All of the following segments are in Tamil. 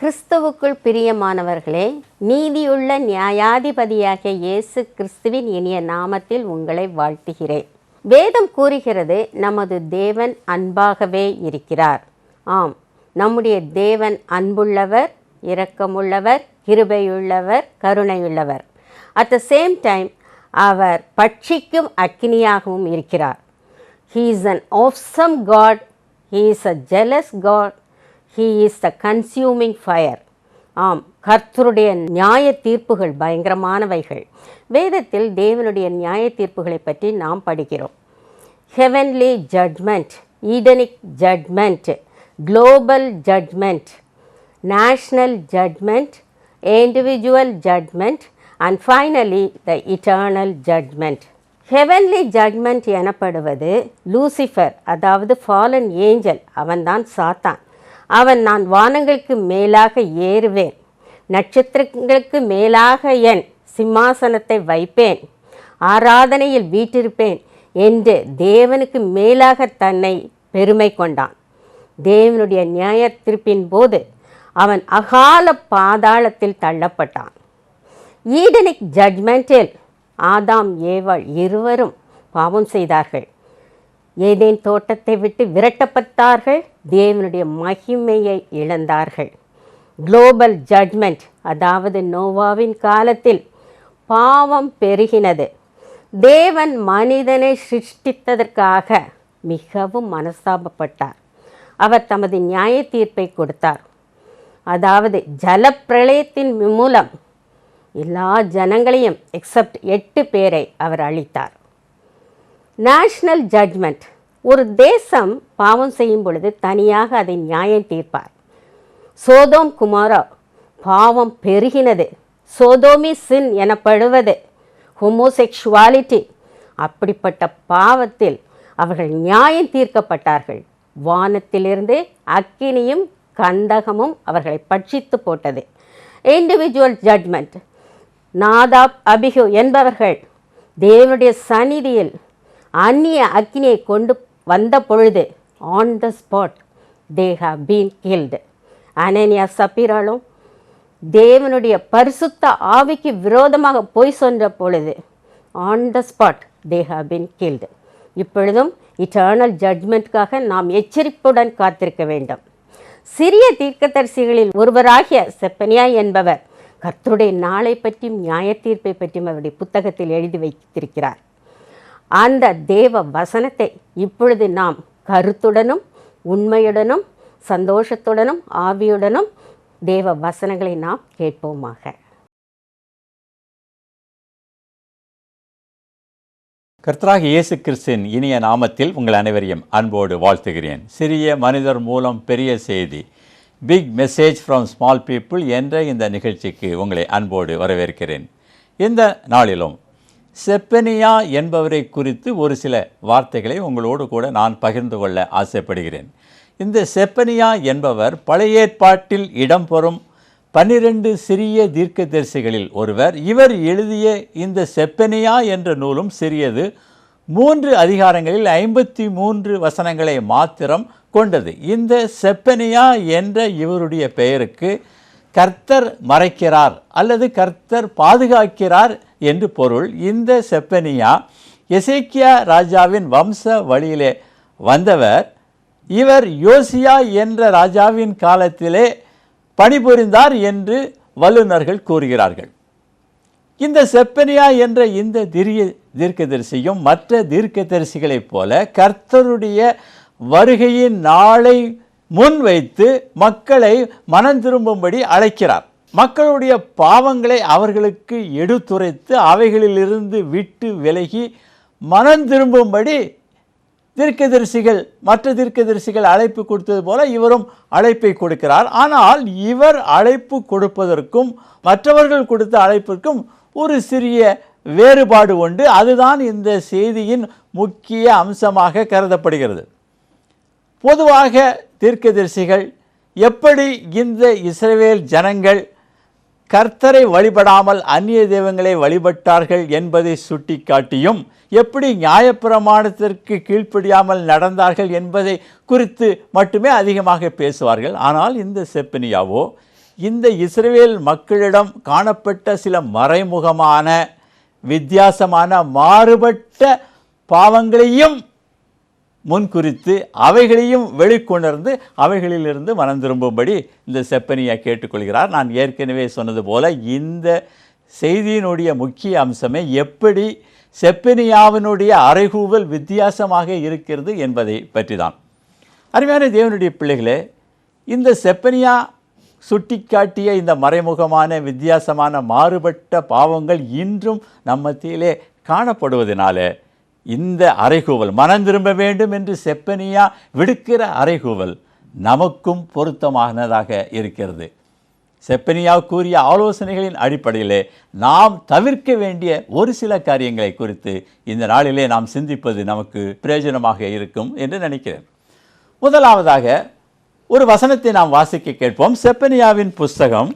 கிறிஸ்துவுக்குள் பிரியமானவர்களே, நீதியுள்ள நியாயாதிபதியாகிய இயேசு கிறிஸ்துவின் இனிய நாமத்தில் உங்களை வாழ்த்துகிறேன். வேதம் கூறுகிறது, நமது தேவன் அன்பாகவே இருக்கிறார். ஆம், நம்முடைய தேவன் அன்புள்ளவர், இரக்கமுள்ளவர், கிருபையுள்ளவர், கருணையுள்ளவர். அட் த சேம் டைம் அவர் பட்சிக்கும் அக்கினியாகவும் இருக்கிறார். He is an awesome God. He is a jealous God. He is the consuming fire. ஆம், கர்த்தருடைய நியாய தீர்ப்புகள் பயங்கரமானவைகள். வேதத்தில் தேவனுடைய நியாய தீர்ப்புகளை பற்றி நாம் படிக்கிறோம். Heavenly judgement, Edenic judgement, global judgement, national judgement, individual judgement and finally the eternal judgement. Heavenly judgement எனப்படுவது லூசிஃபர், அதாவது ஃபாலன் ஏஞ்சல். அவன்தான் சாத்தான். அவன், நான் வானங்களுக்கு மேலாக ஏறுவேன், நட்சத்திரங்களுக்கு மேலாக என் சிம்மாசனத்தை வைப்பேன், ஆராதனையில் வீற்றிருப்பேன் என்று தேவனுக்கு மேலாக தன்னை பெருமை கொண்டான். தேவனுடைய நியாய தீர்ப்பின் போது அவன் அகால பாதாளத்தில் தள்ளப்பட்டான். ஈடனிக் ஜட்மெண்டில் ஆதாம் ஏவாள் இருவரும் பாவம் செய்தார்கள். ஏதேன் தோட்டத்தை விட்டு விரட்டப்பட்டார்கள். தேவனுடைய மகிமையை இழந்தார்கள். குளோபல் ஜட்மெண்ட், அதாவது நோவாவின் காலத்தில் பாவம் பெருகினது. தேவன் மனிதனை சிருஷ்டித்ததற்காக மிகவும் மனஸ்தாபப்பட்டார். அவர் தமது நியாய தீர்ப்பை கொடுத்தார். அதாவது ஜலப்பிரளயத்தின் மூலம் எல்லா ஜனங்களையும் எக்ஸப்ட் 8 பேரை அவர் அழித்தார். நேஷ்னல் ஜட்மெண்ட், ஒரு தேசம் பாவம் செய்யும் பொழுது தனியாக அதை நியாயம் தீர்ப்பார். சோதோம் குமாரா பாவம் பெருகினது. சோதோமி சின் எனப்படுவது ஹோமோசெக்சுவாலிட்டி. அப்படிப்பட்ட பாவத்தில் அவர்கள் நியாயம் தீர்க்கப்பட்டார்கள். வானத்திலிருந்து அக்கினியும் கந்தகமும் அவர்களை பட்சித்து போட்டது. இண்டிவிஜுவல் ஜட்மெண்ட், நாதாப் அபிகு என்பவர்கள் தேவனுடைய சந்நிதியில் அந்நிய அக்கினியை கொண்டு வந்த பொழுது on the spot they have been killed. அனனியா சப்பீராலும் தேவனுடைய பரிசுத்த ஆவிக்கு விரோதமாக போய் சென்ற பொழுது on the spot they have been killed. இப்பொழுதும் இட்டர்னல் ஜட்மெண்ட்காக நாம் எச்சரிப்புடன் காத்திருக்க வேண்டும். சிறிய தீர்க்கதரிசிகளில் ஒருவராகிய செப்பனியா என்பவர் கர்த்தருடைய நாளை பற்றியும் நியாய தீர்ப்பை பற்றியும் அவருடைய புத்தகத்தில் எழுதி வைத்திருக்கிறார். அந்த தேவ வசனத்தை இப்பொழுது நாம் கருத்துடனும் உண்மையுடனும் சந்தோஷத்துடனும் ஆவியுடனும் தேவ வசனங்களை நாம் கேட்போமாக. கர்த்தராகிய இயேசு கிறிஸ்துவின் இனிய நாமத்தில் உங்கள் அனைவரையும் அன்போடு வாழ்த்துகிறேன். சிறிய மனிதர் மூலம் பெரிய செய்தி, big message from small people என்ற இந்த நிகழ்ச்சிக்கு உங்களை அன்போடு வரவேற்கிறேன். இந்த நாளிலும் செப்பனியா என்பவரை குறித்து ஒரு சில வார்த்தைகளை உங்களோடு கூட நான் பகிர்ந்து கொள்ள ஆசைப்படுகிறேன். இந்த செப்பனியா என்பவர் பழைய ஏற்பாட்டில் இடம்பெறும் 12 சிறிய தீர்க்கதரிசிகளில் ஒருவர். இவர் எழுதிய இந்த செப்பனியா என்ற நூலும் சிறியது. 3 அதிகாரங்களில் 53 வசனங்களை மாத்திரம் கொண்டது. இந்த செப்பனியா என்ற இவருடைய பெயருக்கு கர்த்தர் மறைக்கிறார் அல்லது கர்த்தர் பாதுகாக்கிறார் என்று பொருள். இந்த செப்பனியா எசேக்கியா ராஜாவின் வம்ச வழியிலே வந்தவர். இவர் யோசியா என்ற ராஜாவின் காலத்திலே பணிபுரிந்தார் என்று வல்லுநர்கள் கூறுகிறார்கள். இந்த செப்பனியா என்ற இந்த தீர்க்கதரிசியும் மற்ற தீர்க்கதரிசிகளைப் போல கர்த்தருடைய வருகையின் நாளை முன்வைத்து மக்களை மனம் திரும்பும்படி அழைக்கிறார். மக்களுடைய பாவங்களை அவர்களுக்கு எடுத்துரைத்து அவைகளிலிருந்து விட்டு விலகி மனம் திரும்பும்படி மற்ற தீர்க்கதரிசிகள் அழைப்பு கொடுத்தது போல இவரும் அழைப்பை கொடுக்கிறார். ஆனால் இவர் அழைப்பு கொடுப்பதற்கும் மற்றவர்கள் கொடுத்த அழைப்பிற்கும் ஒரு சிறிய வேறுபாடு உண்டு. அதுதான் இந்த செய்தியின் முக்கிய அம்சமாக கருதப்படுகிறது. பொதுவாக தீர்க்கதரிசிகள் எப்படி இந்த இஸ்ரவேல் ஜனங்கள் கர்த்தரை வழிபடாமல் அந்நிய தெய்வங்களை வழிபட்டார்கள் என்பதை சுட்டி காட்டியும் எப்படி நியாயப்பிரமாணத்திற்கு கீழ்ப்படியாமல் நடந்தார்கள் என்பதை குறித்து மட்டுமே அதிகமாக பேசுவார்கள். ஆனால் இந்த செப்பனியாவோ இந்த இஸ்ரவேல் மக்களிடம் காணப்பட்ட சில மறைமுகமான வித்தியாசமான மாறுபட்ட பாவங்களையும் முன்குறித்து அவைகளையும் வெளிக்கொணர்ந்து அவைகளிலிருந்து மனம் திரும்பும்படி இந்த செப்பனியா கேட்டுக்கொள்கிறார். நான் ஏற்கனவே சொன்னது போல இந்த செய்தியினுடைய முக்கிய அம்சமே எப்படி செப்பனியாவினுடைய அறைகூவல் வித்தியாசமாக இருக்கிறது என்பதை பற்றி தான். அருமையான தேவனுடைய பிள்ளைகளே, இந்த செப்பனியா சுட்டிக்காட்டிய இந்த மறைமுகமான வித்தியாசமான மாறுபட்ட பாவங்கள் இன்றும் நம்ம மத்தியிலே காணப்படுவதனால இந்த அறைகூவல் மனம் திரும்ப வேண்டும் என்று செப்பனியா விடுக்கிற அறைகூவல் நமக்கும் பொருத்தமானதாக இருக்கிறது. செப்பனியா கூறிய ஆலோசனைகளின் அடிப்படையிலே நாம் தவிர்க்க வேண்டிய ஒரு சில காரியங்களை குறித்து இந்த நாளிலே நாம் சிந்திப்பது நமக்கு பிரயோஜனமாக இருக்கும் என்று நினைக்கிறேன். முதலாவதாக ஒரு வசனத்தை நாம் வாசிக்க கேட்போம். செப்பனியாவின் புஸ்தகம்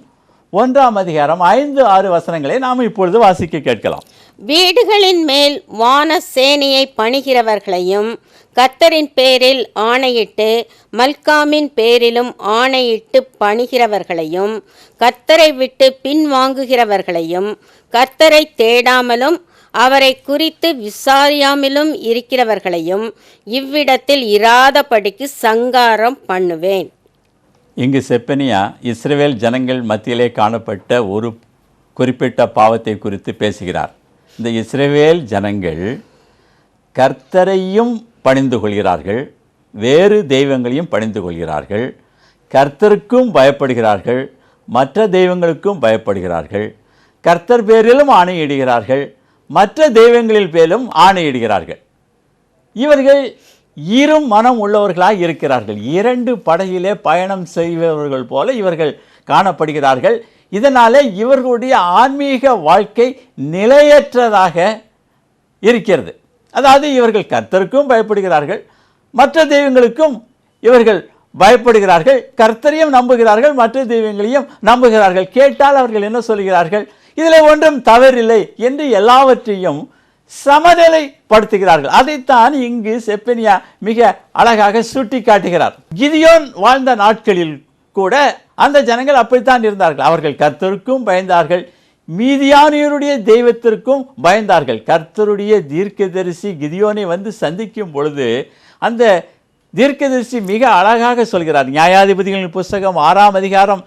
1ஆம் அதிகாரம் 5-6 வசனங்களை நாம் இப்பொழுது வாசிக்க கேட்கலாம். வீடுகளின் மேல் வான சேனையை பணிகிறவர்களையும் கர்த்தரின் பேரில் ஆணையிட்டு மல்காமின் பேரிலும் ஆணையிட்டு பணிகிறவர்களையும் கர்த்தரை விட்டு பின்வாங்குகிறவர்களையும் கர்த்தரை தேடாமலும் அவரை குறித்து விசாரியாமலும் இருக்கிறவர்களையும் இவ்விடத்தில் இராதபடிக்கு சங்காரம் பண்ணுவேன். இங்கு செப்பனியா இஸ்ரவேல் ஜனங்கள் மத்தியிலே காணப்பட்ட ஒரு குறிப்பிட்ட பாவத்தை குறித்து பேசுகிறார். இந்த இஸ்ரவேல் ஜனங்கள் கர்த்தரையும் பணிந்து கொள்கிறார்கள், வேறு தெய்வங்களையும் பணிந்து கொள்கிறார்கள், கர்த்தருக்கும் பயப்படுகிறார்கள், மற்ற தெய்வங்களுக்கும் பயப்படுகிறார்கள், கர்த்தர் பேரிலும் ஆணையிடுகிறார்கள், மற்ற தெய்வங்களில் பேரிலும் ஆணையிடுகிறார்கள். இவர்கள் இரு மனம் உள்ளவர்களாக இருக்கிறார்கள். 2 படகிலே பயணம் செய்பவர்கள் போல இவர்கள் காணப்படுகிறார்கள். இதனாலே இவர்களுடைய ஆன்மீக வாழ்க்கை நிலையற்றதாக இருக்கிறது. அதாவது இவர்கள் கர்த்தருக்கும் பயப்படுகிறார்கள், மற்ற தெய்வங்களுக்கும் இவர்கள் பயப்படுகிறார்கள், கர்த்தரையும் நம்புகிறார்கள், மற்ற தெய்வங்களையும் நம்புகிறார்கள். கேட்டால் அவர்கள் என்ன சொல்கிறார்கள்? இதில் ஒன்றும் தவறில்லை என்று எல்லாவற்றையும் சமநிலைப்படுத்துகிறார்கள். அதைத்தான் இங்கு செப்பனியா மிக அழகாக சுட்டி காட்டுகிறார். கிதியோன் வாழ்ந்த நாட்களில் கூட அந்த ஜனங்கள் அப்படித்தான் இருந்தார்கள். அவர்கள் கர்த்தருக்கும் பயந்தார்கள், மீதியானியருடைய தெய்வத்திற்கும் பயந்தார்கள். கர்த்தருடைய தீர்க்கதரிசி கிதியோனை வந்து சந்திக்கும் பொழுது அந்த தீர்க்கதரிசி மிக அழகாக சொல்கிறார். நியாயாதிபதிகளின் புஸ்தகம் 6ஆம் அதிகாரம்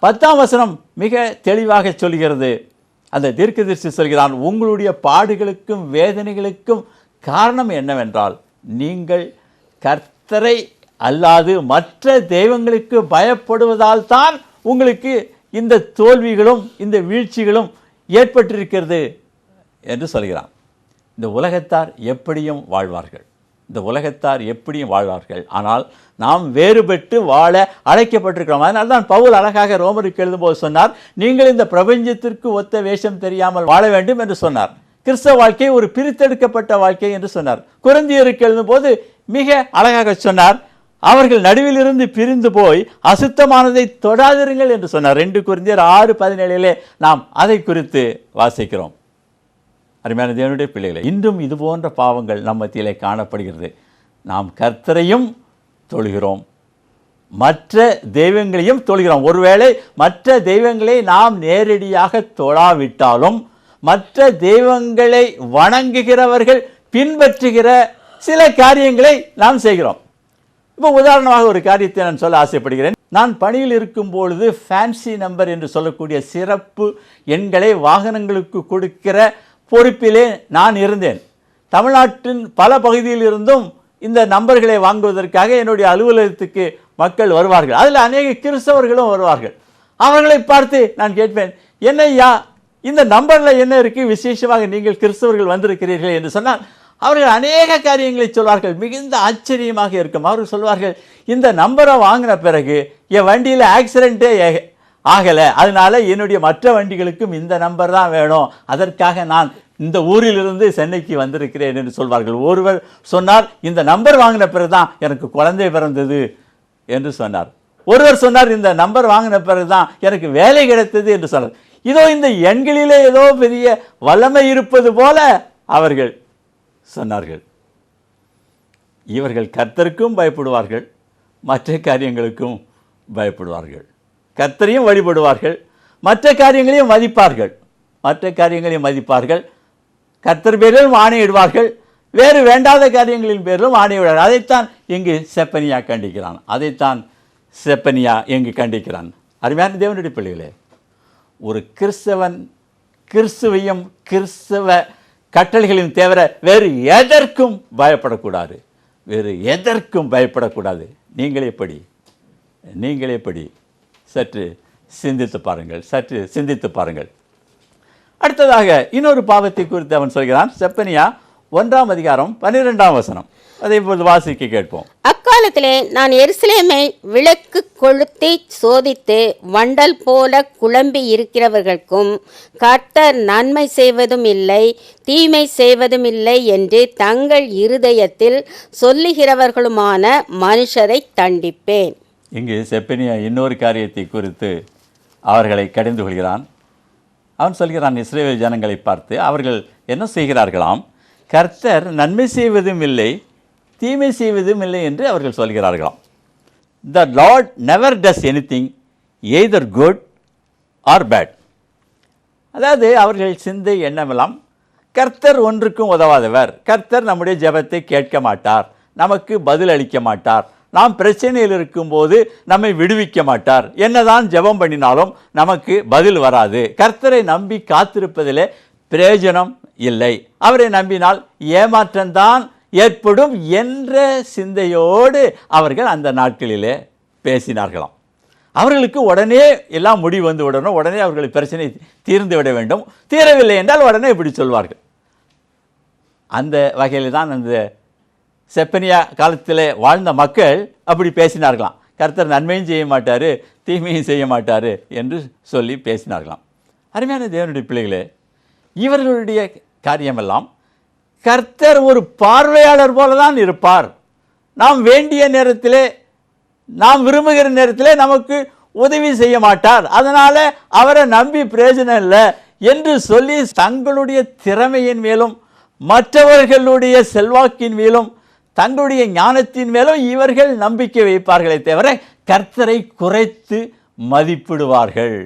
10ஆம் வசனம் மிக தெளிவாக சொல்கிறது. அந்த தீர்க்கதரிசி சொல்கிறான், உங்களுடைய பாடுகளுக்கும் வேதனைகளுக்கும் காரணம் என்னவென்றால் நீங்கள் கர்த்தரை அல்லாது மற்ற தெய்வங்களுக்கு பயப்படுவதால் தான் உங்களுக்கு இந்த தோல்விகளும் இந்த வீழ்ச்சிகளும் ஏற்பட்டிருக்கிறது என்று சொல்கிறான். இந்த உலகத்தார் எப்படியும் வாழ்வார்கள், இந்த உலகத்தார் எப்படியும் வாழ்வார்கள். ஆனால் நாம் வேறுபட்டு வாழ அழைக்கப்பட்டிருக்கிறோம். அதனால தான் பவுல் அழகாக ரோமருக்கு எழுதும்போது சொன்னார், நீங்கள் இந்த பிரபஞ்சத்திற்கு ஒத்த வேஷம் தெரியாமல் வாழ வேண்டும் என்று சொன்னார். கிறிஸ்தவ வாழ்க்கை ஒரு பிரித்தெடுக்கப்பட்ட வாழ்க்கை என்று சொன்னார். கொரிந்தியருக்கு எழுதும்போது மிக அழகாக சொன்னார், அவர்கள் நடுவிலிருந்து பிரிந்து போய் அசுத்தமானதை தொடாதிருங்கள் என்று சொன்னார். 2 கொரிந்தியர் 6:17 நாம் அதை குறித்து வாசிக்கிறோம். அருமையான தேவனுடைய பிள்ளைகளை, இன்றும் இது போன்ற பாவங்கள் நம் மத்தியிலே காணப்படுகிறது. நாம் கர்த்தரையும் தொழுகிறோம், மற்ற தெய்வங்களையும் தொழுகிறோம். ஒருவேளை மற்ற தெய்வங்களை நாம் நேரடியாக தொழாவிட்டாலும் மற்ற தெய்வங்களை வணங்குகிறவர்கள் பின்பற்றுகிற சில காரியங்களை நாம் செய்கிறோம். இப்போ உதாரணமாக ஒரு காரியத்தை நான் சொல்ல ஆசைப்படுகிறேன். நான் பணியில் இருக்கும் பொழுது ஃபேன்சி நம்பர் என்று சொல்லக்கூடிய சிறப்பு எண்களை வாகனங்களுக்கு கொடுக்கிற பொறுப்பிலே நான் இருந்தேன். தமிழ்நாட்டின் பல பகுதியில் இருந்தும் இந்த நம்பர்களை வாங்குவதற்காக என்னுடைய அலுவலகத்துக்கு மக்கள் வருவார்கள். அதில் அநேக கிறிஸ்தவர்களும் வருவார்கள். அவர்களை பார்த்து நான் கேட்பேன், என்னையா இந்த நம்பரில் என்ன இருக்குது விசேஷமாக நீங்கள் கிறிஸ்தவர்கள் வந்திருக்கிறீர்கள் என்று சொன்னால் அவர்கள் அநேக காரியங்களை சொல்வார்கள். மிகுந்த ஆச்சரியமாக இருக்கும். அவர்கள் சொல்வார்கள், இந்த நம்பரை வாங்கின பிறகு என் வண்டியில் ஆக்சிடென்ட்டே ஆகலை, அதனால என்னுடைய மற்ற வண்டிகளுக்கும் இந்த நம்பர் தான் வேணும், அதற்காக நான் இந்த ஊரிலிருந்து சென்னைக்கு வந்திருக்கிறேன் என்று சொல்வார்கள். ஒருவர் சொன்னார், இந்த நம்பர் வாங்கின பிறகு தான் எனக்கு குழந்தை பிறந்தது என்று சொன்னார். ஒருவர் சொன்னார், இந்த நம்பர் வாங்கின பிறகு தான் எனக்கு வேலை கிடைத்தது என்று சொன்னார். இதோ இந்த எண்களிலே ஏதோ பெரிய வல்லமை இருப்பது போல அவர்கள் சொன்னார்கள். இவர்கள் கர்த்தருக்கும் பயப்படுவார்கள், மற்ற காரியங்களுக்கும் பயப்படுவார்கள். கர்த்தரையும் வழிபடுவார்கள், மற்ற காரியங்களையும் மதிப்பார்கள், கர்த்தர் பேரிலும் ஆணையிடுவார்கள், வேறு வேண்டாத காரியங்களின் பேரிலும் ஆணையிடுவார்கள். அதைத்தான் இங்கு செப்பனியா கண்டிக்கிறான். அருமையான தேவனுடைய பிள்ளைகளே, ஒரு கிறிஸ்தவன் கிறிஸ்துவையும் கிறிஸ்தவ கட்டளைகளையும் தவிர வேறு எதற்கும் பயப்படக்கூடாது. நீங்கள் எப்படி சற்று சிந்தித்து பாருங்கள். அடுத்ததாக இன்னொரு பாவத்தை குறித்து அவன் சொல்கிறான். செப்பனியா 1ஆம் அதிகாரம் 12ஆம் வசனம். அதை இப்போது வாசிக்க கேட்போம். அக்காலத்திலே நான் எருசலேமை விளக்கு கொளுத்தி சோதித்து வண்டல் போல குழம்பி இருக்கிறவர்களுக்கும் கர்த்தர் நன்மை செய்வதும் இல்லை தீமை செய்வதும் இல்லை என்று தங்கள் இருதயத்தில் சொல்லுகிறவர்களுமான மனுஷரை தண்டிப்பேன். இங்கு செப்பனியா இன்னொரு காரியத்தை குறித்து அவர்களை கடிந்து கொள்கிறான். அவன் சொல்கிறான், இஸ்ரவேல் ஜனங்களை பார்த்து அவர்கள் என்ன செய்கிறார்களாம், கர்த்தர் நன்மை செய்வதும் இல்லை தீமை செய்வதும் இல்லை என்று அவர்கள் சொல்கிறார்களாம். The Lord never does anything either good or bad. அதாவது அவர்கள் சிந்தை எண்ணமெல்லாம் கர்த்தர் ஒன்றுக்கும் உதவாதவர், கர்த்தர் நம்முடைய ஜெபத்தை கேட்க மாட்டார், நமக்கு பதில் அளிக்க மாட்டார், நாம் பிரச்சனையில் இருக்கும்போது நம்மை விடுவிக்க மாட்டார், என்னதான் ஜெபம் பண்ணினாலும் நமக்கு பதில் வராது, கர்த்தரை நம்பி காத்திருப்பதிலே பிரயோஜனம் இல்லை, அவரை நம்பினால் ஏமாற்றம்தான் ஏற்படும் என்ற சிந்தையோடு அவர்கள் அந்த நாட்களிலே பேசினார்களாம். அவர்களுக்கு உடனே எல்லாம் முடிவு வந்து விடணும், உடனே அவர்கள் பிரச்சனை தீர்ந்து விட வேண்டும், தீரவில்லை என்றால் உடனே இப்படி சொல்வார்கள். அந்த வகையில் தான் அந்த செப்பனியா காலத்தில் வாழ்ந்த மக்கள் அப்படி பேசினார்களாம். கர்த்தர் நன்மையும் செய்ய மாட்டார் தீமையும் செய்ய மாட்டார் என்று சொல்லி பேசினார்களாம். அருமையான தேவனுடைய பிள்ளைகளே, இவர்களுடைய காரியமெல்லாம் கர்த்தர் ஒரு பார்வையாளர் போல தான் இருப்பார், நாம் வேண்டிய நேரத்திலே நாம் விரும்புகிற நேரத்திலே நமக்கு உதவி செய்ய மாட்டார், அதனால் அவரை நம்பி பிரயோஜனம் இல்லை என்று சொல்லி தங்களுடைய திறமையின் மேலும் மற்றவர்களுடைய செல்வாக்கின் மேலும் தங்களுடைய ஞானத்தின் மேலும் இவர்கள் நம்பிக்கை வைப்பார்களே தவிர கர்த்தரை குறைத்து மதிப்பிடுவார்கள்.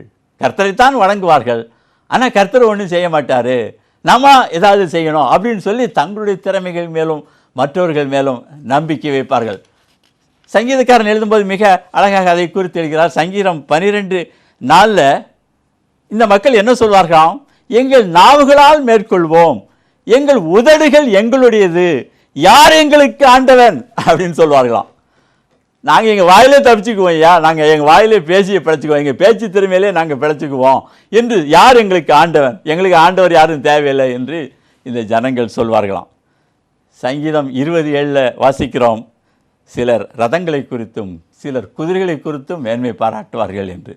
கர்த்தரைத்தான் வணங்குவார்கள், ஆனால் கர்த்தர் ஒன்றும் செய்ய மாட்டார், நம்ம ஏதாவது செய்யணும் அப்படின்னு சொல்லி தங்களுடைய திறமைகள் மேலும் மற்றவர்கள் மேலும் நம்பிக்கை வைப்பார்கள். சங்கீதக்காரன் எழுதும்போது மிக அழகாக அதை குறித்து எழுதுகிறார். சங்கீதம் 12:4 இந்த மக்கள் என்ன சொல்வார்களாம், எங்கள் நாவுகளால் மேற்கொள்வோம், எங்கள் உதடுகள் எங்களுடையது, யார் எங்களுக்கு ஆண்டவன் அப்படின்னு சொல்வார்களாம். நாங்கள் எங்கள் வாயிலே தப்பிச்சுக்குவோம் ஐயா, நாங்கள் எங்கள் வாயிலே பேசியை பிழைச்சிக்குவோம், எங்கள் பேச்சு திறமையிலே நாங்கள் பிழைச்சிக்குவோம் என்று யார் எங்களுக்கு ஆண்டவன், எங்களுக்கு ஆண்டவர் யாரும் தேவையில்லை என்று இந்த ஜனங்கள் சொல்வார்களாம். சங்கீதம் 20:7 வாசிக்கிறோம், சிலர் ரதங்களை குறித்தும் சிலர் குதிரைகளை குறித்தும் மேன்மை பாராட்டுவார்கள் என்று.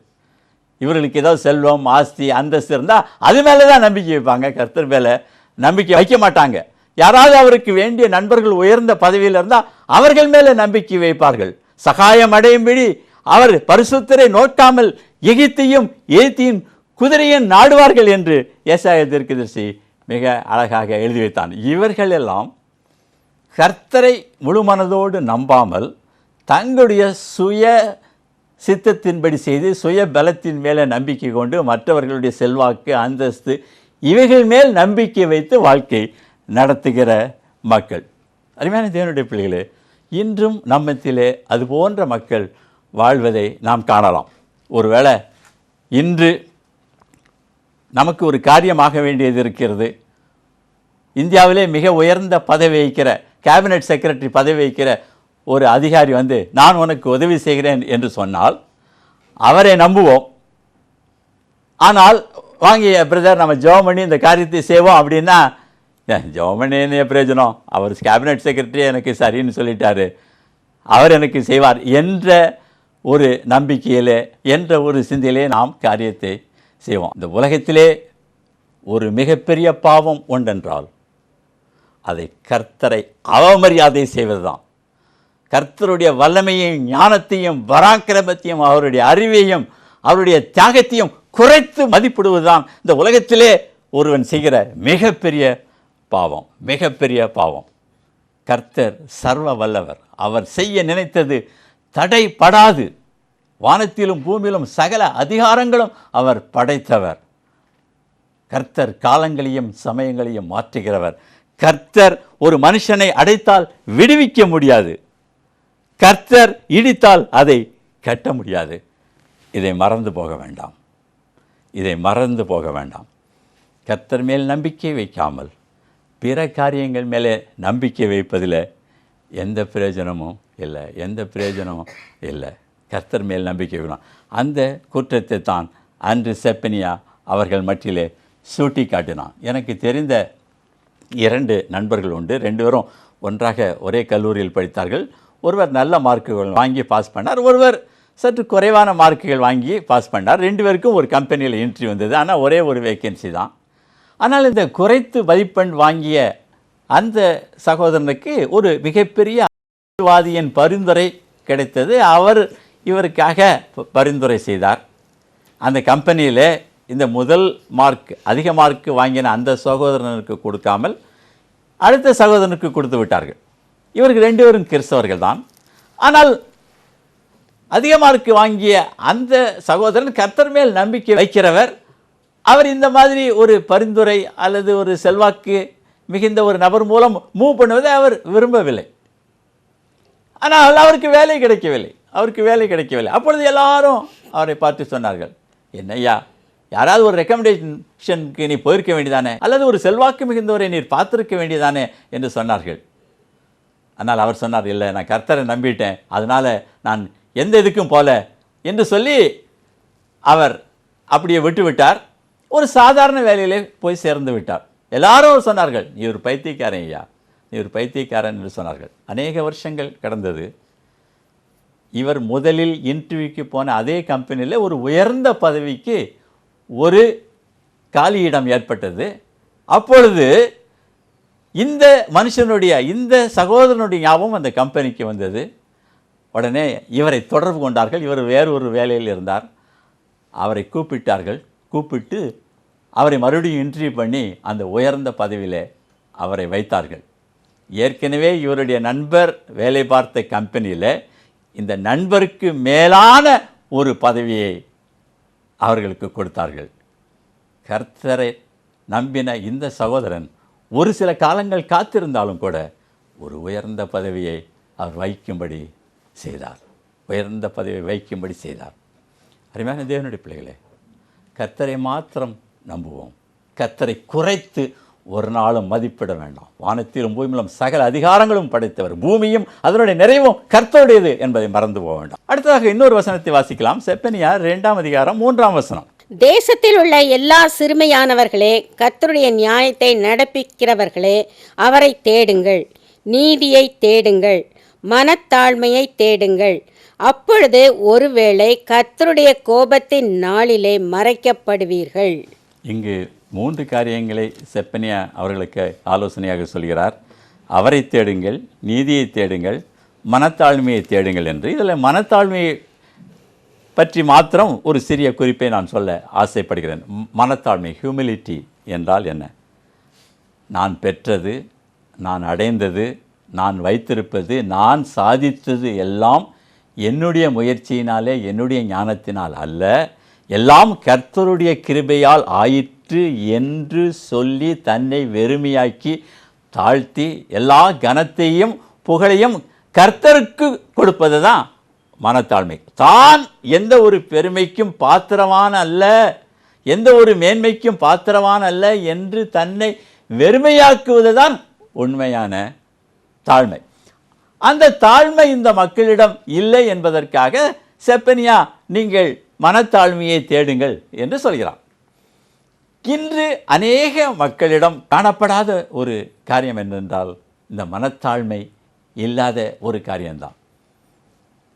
இவர்களுக்கு ஏதாவது செல்வம் ஆஸ்தி அந்தஸ்து இருந்தால் அது மேலே தான் நம்பிக்கை வைப்பாங்க, கர்த்தர் மேலே நம்பிக்கை வைக்க மாட்டாங்க. யாராவது அவருக்கு வேண்டிய நண்பர்கள் உயர்ந்த பதவியில் இருந்தால் அவர்கள் மேலே நம்பிக்கை வைப்பார்கள். சகாயம் அடையும்படி அவர் பரிசுத்தரை நோக்காமல் எகிப்தையும் ஏத்தியும் குதிரையும் நாடுவார்கள் என்று ஏசாயா தீர்க்கதரிசி மிக அழகாக எழுதி வைத்தான். இவர்கள் எல்லாம் கர்த்தரை முழு மனதோடு நம்பாமல் தங்களுடைய சுய சித்தத்தின்படி செய்து சுய பலத்தின் மேலே நம்பிக்கை கொண்டு மற்றவர்களுடைய செல்வாக்கு அந்தஸ்து இவைகள் மேல் நம்பிக்கை வைத்து வாழ்க்கை நடத்துகிற மக்கள். அருமையான தேவனுடைய பிள்ளைகளே, இன்றும் நம்மத்திலே அது போன்ற மக்கள் வாழ்வதை நாம் காணலாம். ஒருவேளை இன்று நமக்கு ஒரு காரியமாக வேண்டியது இருக்கிறது, இந்தியாவிலே மிக உயர்ந்த பதவி வகிக்கிற கேபினட் செக்ரட்டரி பதவி வகிக்கிற ஒரு அதிகாரி வந்து நான் உனக்கு உதவி செய்கிறேன் என்று சொன்னால் அவரை நம்புவோம். ஆனால் வாங்கிய பிரதர் நம்ம ஜெபம் பண்ணி இந்த காரியத்தை செய்வோம் அப்படின்னா, ஜெபம் பண்ணி என்ன பிரயோஜனம், அவர் கேபினட் செக்ரட்டரி எனக்கு சரின்னு சொல்லிட்டாரு, அவர் எனக்கு செய்வார் என்ற ஒரு நம்பிக்கையிலே என்ற ஒரு சிந்தையிலே நாம் காரியத்தை செய்வோம். இந்த உலகத்திலே ஒரு மிகப்பெரிய பாவம் ஒன்றென்றால் அதை கர்த்தரை அவமரியாதை செய்வது தான். கர்த்தருடைய வல்லமையும் ஞானத்தையும் பராக்கிரமத்தையும் அவருடைய அறிவையும் அவருடைய தியாகத்தையும் குறைத்து மதிப்பிடுவதுதான் இந்த உலகத்திலே ஒருவன் செய்கிற மிகப்பெரிய பாவம், மிகப்பெரிய பாவம். கர்த்தர் சர்வ வல்லவர், அவர் செய்ய நினைத்தது தடைப்படாது. வானத்திலும் பூமியிலும் சகல அதிகாரங்களும் அவர் படைத்தவர். கர்த்தர் காலங்களையும் சமயங்களையும் மாற்றுகிறவர். கர்த்தர் ஒரு மனுஷனை அடைத்தால் விடுவிக்க முடியாது. கர்த்தர் இடித்தால் அதை கட்ட முடியாது. இதை மறந்து போக வேண்டாம். இதை மறந்து போக வேண்டாம். கர்த்தர் மேல் நம்பிக்கை வைக்காமல் பிற காரியங்கள் மேலே நம்பிக்கை வைப்பதில் எந்த பிரயோஜனமும் இல்லை, எந்த பிரயோஜனமும் இல்லை. கர்த்தர் மேல் நம்பிக்கை வைக்கணும். அந்த குற்றத்தை தான் அன்று செப்பனியா அவர்கள் மட்டிலே சூட்டி காட்டினான். எனக்கு தெரிந்த 2 நண்பர்கள் உண்டு. 2 பேரும் ஒன்றாக ஒரே கல்லூரியில் படித்தார்கள். ஒருவர் நல்ல மார்க்குகள் வாங்கி பாஸ் பண்ணார், ஒருவர் சற்று குறைவான மார்க்குகள் வாங்கி பாஸ் பண்ணார். 2 பேருக்கும் ஒரு கம்பெனியில் இன்டர்வியூ வந்தது. ஆனால் ஒரே ஒரு வேக்கன்சி தான். ஆனால் இந்த குறைத்து மதிப்பெண் வாங்கிய அந்த சகோதரனுக்கு ஒரு மிகப்பெரிய அரசியல்வாதியின் பரிந்துரை கிடைத்தது. அவர் இவருக்காக பரிந்துரை செய்தார். அந்த கம்பெனியில் இந்த முதல் மார்க் அதிக மார்க் வாங்கின அந்த சகோதரனுக்கு கொடுக்காமல் அடுத்த சகோதரனுக்கு கொடுத்து விட்டார்கள். இவர்கள் 2 பேரும் கிறிஸ்தவர்கள் தான். ஆனால் அதிக மார்க் வாங்கிய அந்த சகோதரன் கர்த்தர் மேல் நம்பிக்கை வைக்கிறவர். அவர் இந்த மாதிரி ஒரு பரிந்துரை அல்லது ஒரு செல்வாக்கு மிகுந்த ஒரு நபர் மூலம் மூவ் பண்ணுவதை அவர் விரும்பவில்லை. ஆனால் அவருக்கு வேலை கிடைக்கவில்லை. அப்பொழுது எல்லாரும் அவரை பார்த்து சொன்னார்கள், என்னய்யா, யாராவது ஒரு ரெக்கமெண்டேஷனுக்கு நீ போயிருக்க வேண்டியதானே, அல்லது ஒரு செல்வாக்கு மிகுந்தவரை நீர் பார்த்திருக்க வேண்டியதானே என்று சொன்னார்கள். ஆனால் அவர் சொன்னார், இல்லை, நான் கர்த்தரை நம்பிட்டேன், அதனால் நான் எந்த இதுக்கும் போல என்று சொல்லி அவர் அப்படியே விட்டுவிட்டார். ஒரு சாதாரண வேலையிலே போய் சேர்ந்து விட்டார். எல்லாரும் சொன்னார்கள், நீ ஒரு பைத்தியக்காரன் ஐயா, நீ ஒரு பைத்தியக்காரன் என்று சொன்னார்கள். அநேக வருஷங்கள் கடந்தது. இவர் முதலில் இன்டர்வியூக்கு போன அதே கம்பெனியில் ஒரு உயர்ந்த பதவிக்கு ஒரு காலியிடம் ஏற்பட்டது. அப்பொழுது இந்த மனுஷனுடைய இந்த சகோதரனுடைய ஞாபகம் அந்த கம்பெனிக்கு வந்தது. உடனே இவரை தொடர்பு கொண்டார்கள். இவர் வேறு ஒரு வேலையில் இருந்தார். அவரை கூப்பிட்டு அவரை மறுபடியும் இன்டர்வியூ பண்ணி அந்த உயர்ந்த பதவியில் அவரை வைத்தார்கள். ஏற்கனவே இவருடைய நண்பர் வேலை பார்த்த கம்பெனியில் இந்த நண்பருக்கு மேலான ஒரு பதவியை அவர்களுக்கு கொடுத்தார்கள். கர்த்தரை நம்பின இந்த சகோதரன் ஒரு சில காலங்கள் காத்திருந்தாலும் கூட ஒரு உயர்ந்த பதவியை அவர் வைக்கும்படி செய்தார். அருமையான தேவனுடைய பிள்ளைகளே, கர்த்தரை மாத்திரம் நம்புவோம். கர்த்தரை குறைத்து ஒரு நாளும் மதிப்பிட வேண்டாம். வானத்திலும் பூமியிலும் சகல அதிகாரங்களும் படைத்தவர், பூமியும் அதனுடைய நிறைவும் கர்த்தருடையது என்பதை மறந்து போக வேண்டாம். அடுத்ததாக இன்னொரு வசனத்தை வாசிக்கலாம். செப்பனியா 2ஆம் அதிகாரம் 3ஆம் வசனம். தேசத்தில் உள்ள எல்லா சிறுமையானவர்களே, கர்த்தருடைய நியாயத்தை நடப்பிக்கிறவர்களே, அவரை தேடுங்கள், நீதியை தேடுங்கள், மனத்தாழ்மையை தேடுங்கள். அப்பொழுது ஒருவேளை கர்த்தருடைய கோபத்தின் நாளிலே மறைக்கப்படுவீர்கள். இங்கு 3 காரியங்களை செப்பனியா அவர்களுக்கு ஆலோசனையாக சொல்கிறார். அவரை தேடுங்கள், நீதியை தேடுங்கள், மனத்தாழ்மையை தேடுங்கள் என்று. இதில் மனத்தாழ்மையை பற்றி மாத்திரம் ஒரு சிறிய குறிப்பை நான் சொல்ல ஆசைப்படுகிறேன். மனத்தாழ்மை, ஹியூமிலிட்டி என்றால் என்ன? நான் பெற்றது, நான் அடைந்தது, நான் வைத்திருப்பது, நான் சாதித்தது எல்லாம் என்னுடைய முயற்சியினாலே, என்னுடைய ஞானத்தினால் அல்ல, எல்லாம் கர்த்தருடைய கிருபையால் ஆயிற்று என்று சொல்லி தன்னை வெறுமையாக்கி தாழ்த்தி எல்லா கனத்தையும் புகழையும் கர்த்தருக்கு கொடுப்பது தான் மனத்தாழ்மை. தான் எந்த ஒரு பெருமைக்கும் பாத்திரவான் அல்ல, எந்த ஒரு மேன்மைக்கும் பாத்திரவான் அல்ல என்று தன்னை வெறுமையாக்குவது தான் உண்மையான தாழ்மை. அந்த தாழ்மை இந்த மக்களிடம் இல்லை என்பதற்காக செப்பனியா நீங்கள் மனத்தாழ்மையை தேடுங்கள் என்று சொல்கிறார். இன்று அநேக மக்களிடம் காணப்படாத ஒரு காரியம் என்னென்றால் இந்த மனத்தாழ்மை இல்லாத ஒரு காரியம்தான்.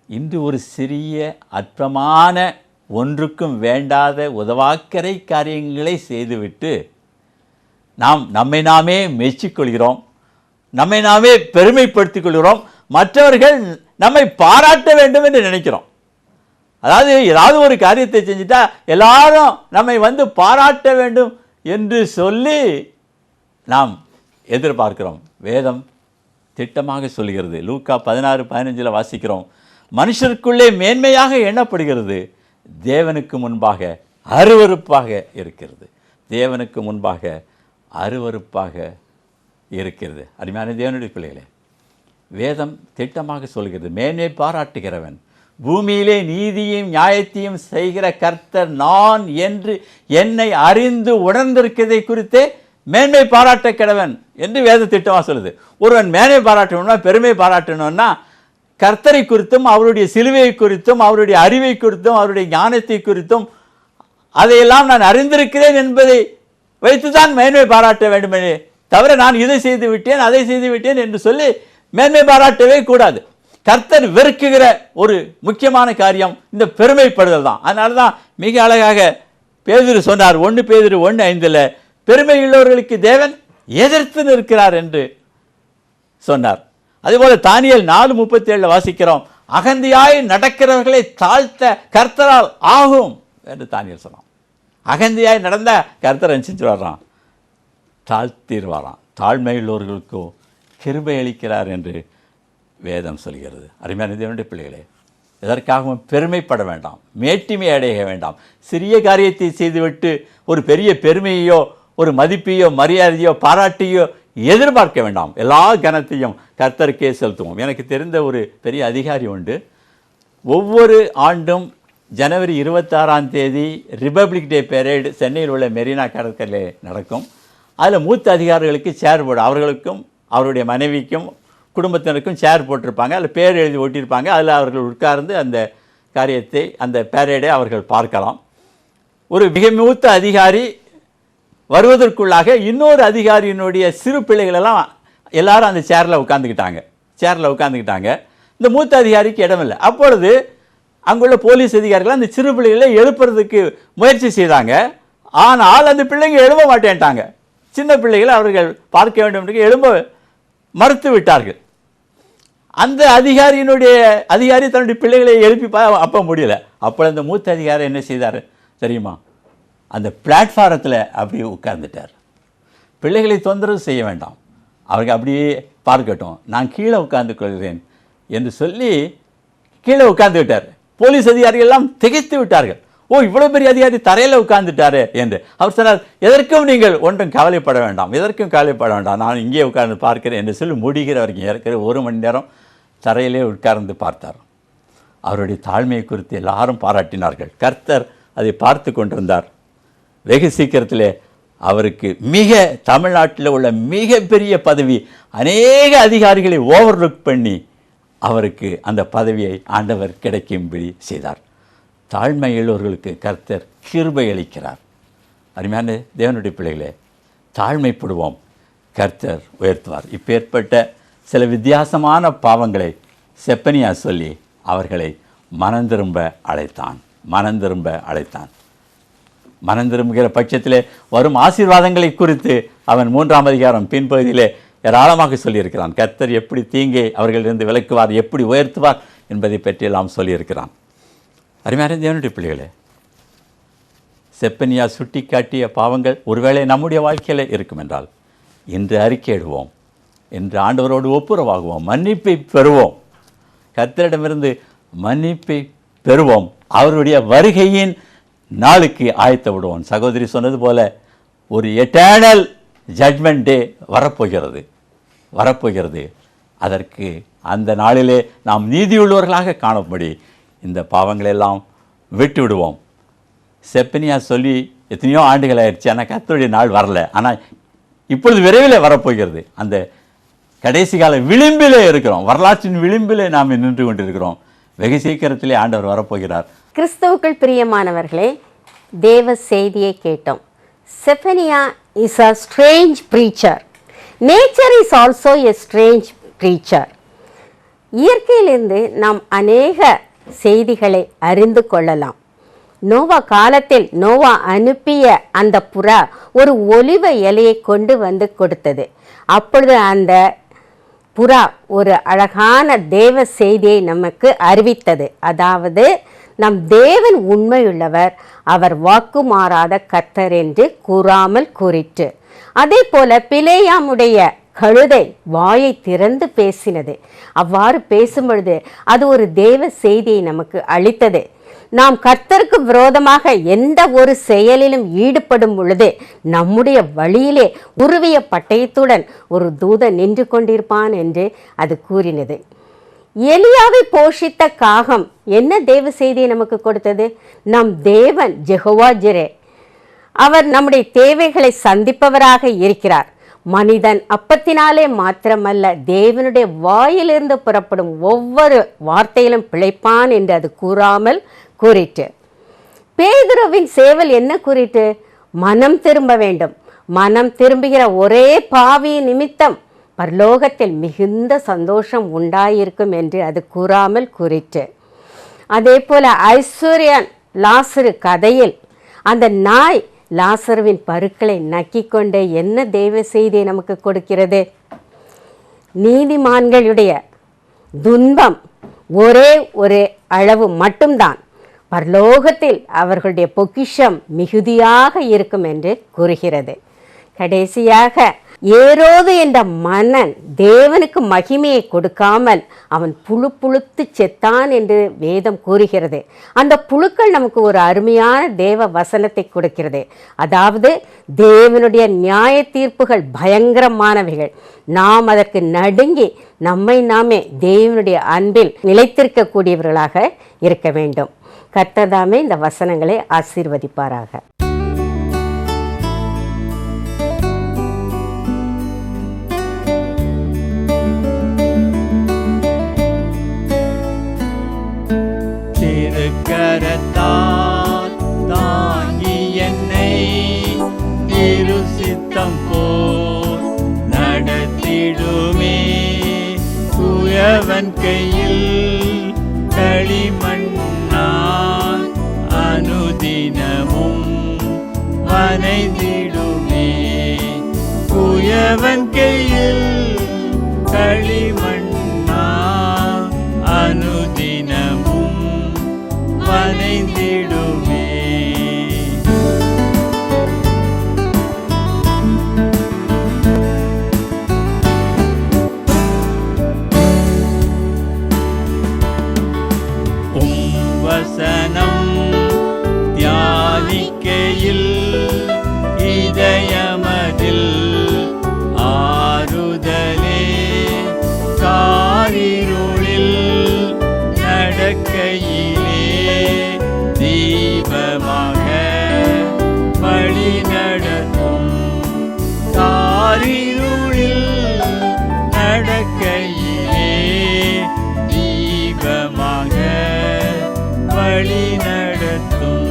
இன்று ஒரு சிறிய அற்பமான ஒன்றுக்கும் வேண்டாத உதவாக்கரை காரியங்களை செய்துவிட்டு நாம் நம்மை நாமே மெச்சிக்கொள்கிறோம், நம்மை நாமே பெருமைப்படுத்திக் கொள்கிறோம், மற்றவர்கள் நம்மை பாராட்ட வேண்டும் என்று நினைக்கிறோம். அதாவது ஏதாவது ஒரு காரியத்தை செஞ்சுட்டா எல்லாரும் நம்மை வந்து பாராட்ட வேண்டும் என்று சொல்லி நாம் எதிர்பார்க்கிறோம். வேதம் திட்டமாக சொல்கிறது. லூக்கா 16:15 வாசிக்கிறோம், மனுஷருக்குள்ளே மேன்மையாக எண்ணப்படுகிறது, தேவனுக்கு முன்பாக அருவருப்பாக இருக்கிறது. தேவனுக்கு முன்பாக அருவருப்பாக இருக்கிறது. அருமையான தேவனுடைய பிள்ளைகளே, வேதம் திட்டமாக சொல்கிறது, மேன்மை பாராட்டுகிறவன் பூமியிலே நீதியையும் நியாயத்தையும் செய்கிற கர்த்தர் நான் என்று என்னை அறிந்து உணர்ந்திருக்கிறதை குறித்தே மேன்மை பாராட்ட கிடவன் என்று வேத திட்டமாக சொல்லுது. ஒருவன் மேன்மை பாராட்டணும்னா, பெருமை பாராட்டணும்னா, கர்த்தரை குறித்தும் அவருடைய சிலுவையை குறித்தும் அவருடைய அறிவை குறித்தும் அவருடைய ஞானத்தை குறித்தும் அதையெல்லாம் நான் அறிந்திருக்கிறேன் என்பதை வைத்துதான் மேன்மை பாராட்ட வேண்டுமே தவிர, நான் இதை செய்து விட்டேன் அதை செய்து விட்டேன் என்று சொல்லி மேன்மை பாராட்டவே கூடாது. கர்த்தர் வெறுக்குகிற ஒரு முக்கியமான காரியம் இந்த பெருமைப்படுதல் தான். அதனால தான் மிக அழகாக பேதுரு சொன்னார், 1 பேதுரு 1:5 பெருமை உள்ளவர்களுக்கு தேவன் எதிர்த்து நிற்கிறார் என்று சொன்னார். அதேபோல தானியேல் 4:37 வாசிக்கிறோம், அகந்தியாய் நடக்கிறவர்களை தாழ்த்த கர்த்தரால் ஆகும் என்று தானியேல் சொன்னான். அகந்தியாய் நடந்த கர்த்தர் செஞ்சு வர்றான், தாழ்த்திடுவாராம். தாழ்மையுள்ளவர்களுக்கோ கிருபை அளிக்கிறார் என்று வேதம் சொல்கிறது. அருமையான தேவனுடைய பிள்ளைகளே, எதற்காகவும் பெருமைப்பட வேண்டாம், மேட்டிமை அடைய வேண்டாம். சிறிய காரியத்தை செய்துவிட்டு ஒரு பெரிய பெருமையோ ஒரு மதிப்பையோ மரியாதையோ பாராட்டியோ எதிர்பார்க்க வேண்டாம். எல்லா கனத்தையும் கர்த்தருக்கே செலுத்துவோம். எனக்கு தெரிந்த ஒரு பெரிய அதிகாரி உண்டு. ஒவ்வொரு ஆண்டும் ஜனவரி 26ஆம் தேதி ரிபப்ளிக் டே பெரேடு சென்னையில் உள்ள மெரினா கடற்கரையில் நடக்கும். அதில் மூத்த அதிகாரிகளுக்கு சேர் போடும். அவர்களுக்கும் அவருடைய மனைவிக்கும் குடும்பத்தினருக்கும் சேர் போட்டிருப்பாங்க. அதில் பேர் எழுதி ஒட்டியிருப்பாங்க. அதில் அவர்கள் உட்கார்ந்து அந்த காரியத்தை, அந்த பேரேடை அவர்கள் பார்க்கலாம். ஒரு மிக மூத்த அதிகாரி வருவதற்குள்ளாக இன்னொரு அதிகாரியினுடைய சிறு பிள்ளைகளெல்லாம் எல்லாரும் அந்த சேரில் உட்காந்துக்கிட்டாங்க. இந்த மூத்த அதிகாரிக்கு இடமில்லை. அப்பொழுது அங்குள்ள போலீஸ் அதிகாரிகள் அந்த சிறு பிள்ளைகளை எழுப்புறதுக்கு முயற்சி செய்தாங்க. ஆனால் அந்த பிள்ளைங்க எழும்ப மாட்டேன்ட்டாங்க. சின்ன பிள்ளைகளை அவர்கள் பார்க்க வேண்டும் என்று எழும்ப மறுத்து விட்டார்கள். அந்த அதிகாரி தன்னுடைய பிள்ளைகளை எழுப்பி அப்போ முடியல. அப்போ அந்த மூத்த அதிகாரி என்ன செய்தார் தெரியுமா? அந்த பிளாட்ஃபாரத்தில் அப்படியே உட்கார்ந்துட்டார். பிள்ளைகளை தொந்தரவு செய்ய வேண்டாம், அவர்கள் அப்படியே பார்க்கட்டும், நான் கீழே உட்கார்ந்து கொள்கிறேன் என்று சொல்லி கீழே உட்கார்ந்து விட்டார். போலீஸ் அதிகாரிகள் எல்லாம் திகைத்து விட்டார்கள். ஓ, இவ்வளோ பெரிய அதிகாரி தரையில் உட்கார்ந்துட்டாரு என்று. அவர் சொன்னார், எதற்கும் நீங்கள் ஒன்றும் கவலைப்பட வேண்டாம், நான் இங்கே உட்கார்ந்து பார்க்கிறேன் என்று சொல்லி முடிகிற வரைக்கும் ஏற்கனவே 1 மணி நேரம் தரையிலே உட்கார்ந்து பார்த்தார். அவருடைய தாழ்மையை குறித்து எல்லாரும் பாராட்டினார்கள். கர்த்தர் அதை பார்த்து கொண்டிருந்தார். வெகு சீக்கிரத்திலே அவருக்கு தமிழ்நாட்டில் உள்ள மிகப்பெரிய பதவி, அநேக அதிகாரிகளை ஓவர்லுக் பண்ணி அவருக்கு அந்த பதவியை ஆண்டவர் கிடைக்கும்படி செய்தார். தாழ்மையுள்ளவர்களுக்கு கர்த்தர் கிருபை அளிக்கிறார். அருமையான தேவனுடைய பிள்ளைகளே, தாழ்மைப்படுவோம், கர்த்தர் உயர்த்துவார். இப்பேற்பட்ட சில வித்தியாசமான பாவங்களை செப்பனியா சொல்லி அவர்களை மனந்திரும்ப அழைத்தான். மனந்திரும்புகிற பட்சத்திலே வரும் ஆசீர்வாதங்களை குறித்து அவன் 3ஆம் அதிகாரம் பின்பகுதியிலே ஏராளமாக சொல்லியிருக்கிறான். கர்த்தர் எப்படி தீங்கை அவர்களிலிருந்து விலக்குவார், எப்படி உயர்த்துவார் என்பதை பற்றியெல்லாம் சொல்லியிருக்கிறான். அருமையான தேவனுடைய பிள்ளைகளே, செப்பனியா சுட்டி காட்டிய பாவங்கள் ஒருவேளை நம்முடைய வாழ்க்கையில் இருக்கும் என்றால் இன்று அறிக்கையிடுவோம், இன்று ஆண்டவரோடு ஒப்புரவாகுவோம், மன்னிப்பை பெறுவோம், கர்த்தரிடமிருந்து மன்னிப்பை பெறுவோம், அவருடைய வருகையின் நாளுக்கு ஆயத்த விடுவோம். சகோதரி சொன்னது போல ஒரு எட்டர்னல் ஜட்மெண்ட் டே வரப்போகிறது. அதற்கு அந்த நாளிலே நாம் நீதியுள்ளவர்களாக காணும்படி இந்த பாவங்களெல்லாம் விட்டு விடுவோம். செப்பனியா சொல்லி எத்தனையோ ஆண்டுகள் ஆயிடுச்சு, ஆனால் கர்த்தருடைய நாள் வரல. ஆனால் இப்பொழுது விரைவில் வரப்போகிறது. அந்த கடைசி கால விளிம்பிலே இருக்கிறோம், வரலாற்றின் விளிம்பிலே நாம் நின்று கொண்டிருக்கிறோம். வெகு சீக்கிரத்திலே ஆண்டவர் வரப்போகிறார். கிறிஸ்துவுக்குள் பிரியமானவர்களே, தேவ செய்தியை கேட்டோம். Zephaniah is a strange preacher. Nature is also a strange preacher. இயற்கையிலிருந்து நாம் அநேக செய்திகளை அறிந்து கொள்ளலாம். நோவா காலத்தில் நோவா அனுப்பிய அந்த புறா ஒரு ஒலிவ இலையை கொண்டு வந்து கொடுத்தது. அப்பொழுது அந்த புறா ஒரு அழகான தேவ செய்தியை நமக்கு அறிவித்தது. அதாவது, நம் தேவன் உண்மையுள்ளவர், அவர் வாக்கு மாறாத கர்த்தர் என்று கூறாமல் கூறிற்று. அதே போல பிலேயாமுடைய கழுதை வாயை திறந்து பேசினது. அவ்வாறு பேசும் பொழுது அது ஒரு தேவ செய்தியை நமக்கு அளித்தது. நாம் கர்த்தருக்கு விரோதமாக எந்த ஒரு செயலிலும் ஈடுபடும் பொழுது நம்முடைய வழியிலே உருவிய பட்டயத்துடன் ஒரு தூதன் நின்று கொண்டிருப்பான் என்று அது கூறினது. எலியாவை போஷித்த காகம் என்ன தேவ செய்தியை நமக்கு கொடுத்தது? நம் தேவன் ஜெகோவா ஜிரே, அவர் நம்முடைய தேவைகளை சந்திப்பவராக இருக்கிறார். மனிதன் அப்பத்தினாலே மாத்திரமல்ல, தேவனுடைய வாயிலிருந்து புறப்படும் ஒவ்வொரு வார்த்தையிலும் பிழைப்பான் என்று அது கூறாமல் கூறிட்டு, பேதுருவின் சேவல் என்ன கூறிட்டு? மனம் திரும்ப வேண்டும். மனம் திரும்புகிற ஒரே பாவி நிமித்தம் பரலோகத்தில் மிகுந்த சந்தோஷம் உண்டாயிருக்கும் என்று அது கூறாமல் கூறிட்டு, அதே போல ஐஸ்வர்யன் லாசரு கதையில் அந்த நாய் லாசருவின் பருக்களை நக்கிக்கொண்டே என்ன தெய்வ செய்தியை நமக்கு கொடுக்கிறது? நீதிமான்களுடைய துன்பம் ஒரே ஒரு அளவு மட்டும்தான், பரலோகத்தில் அவர்களுடைய பொக்கிஷம் மிகுதியாக இருக்கும் என்று கூறுகிறது. கடைசியாக ஏரோது என்ற மன்னன் தேவனுக்கு மகிமையை கொடுக்காமல் அவன் புழு புழுத்து செத்தான் என்று வேதம் கூறுகிறது. அந்த புழுக்கள் நமக்கு ஒரு அருமையான தேவ வசனத்தை கொடுக்கிறது. அதாவது தேவனுடைய நியாய தீர்ப்புகள் பயங்கரமானவைகள். நாம் அதற்கு நடுங்கி நம்மை நாமே தேவனுடைய அன்பில் நிலைத்திருக்கக்கூடியவர்களாக இருக்க வேண்டும். கர்த்தர் இந்த வசனங்களை ஆசீர்வதிப்பாராக. கரத்தால் தாங்கி என்னை திருசித்தம் போல் நடத்திடுமே. குயவன் கையில் களிமண்ணால் அனுதினமும் வனைந்திடுமே. குயவன் கையில் களிமண்ணால் அனுதினமும் வனைந்திடுமே. வசனம் தியானிக்கையில் இதயமதில் ஆறுதலே. காரிருளில் நடக்கையிலே தீபமாக வழி நடத்தும். காரிருளில் நடக்கையிலே தீபமாக வழி நடத்தும்.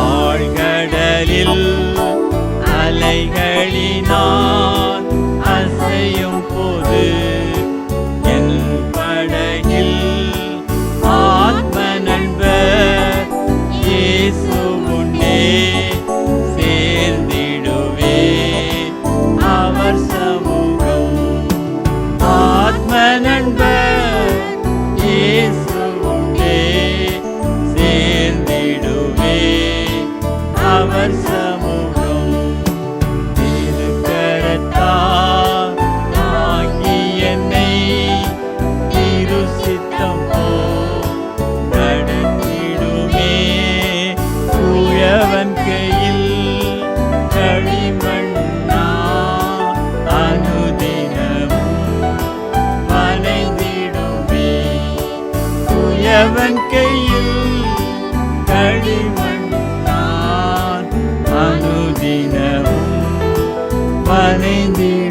ஆழ்கடலில் அலைகளினால் அசையும் போது என் படகில் ஆத்ம நண்பர் இயேசு உண்டே சேர்ந்திடுவே. அவர் சமூகம் ஆத்ம நண்பர் இயேசு உண்டே சேர்ந்திடுவே. அவர் சமூகம் திருக்கரத்தால் தாங்கி என்னை திருசித்தம் போல் நடத்திடுமே. குயவன் கையில் களிமண்ணால் அனுதினமும் வனைந்திடுமே. குயவன் கையில் களிமண்ணால் அனுதினமும் வனைந்திடுமே.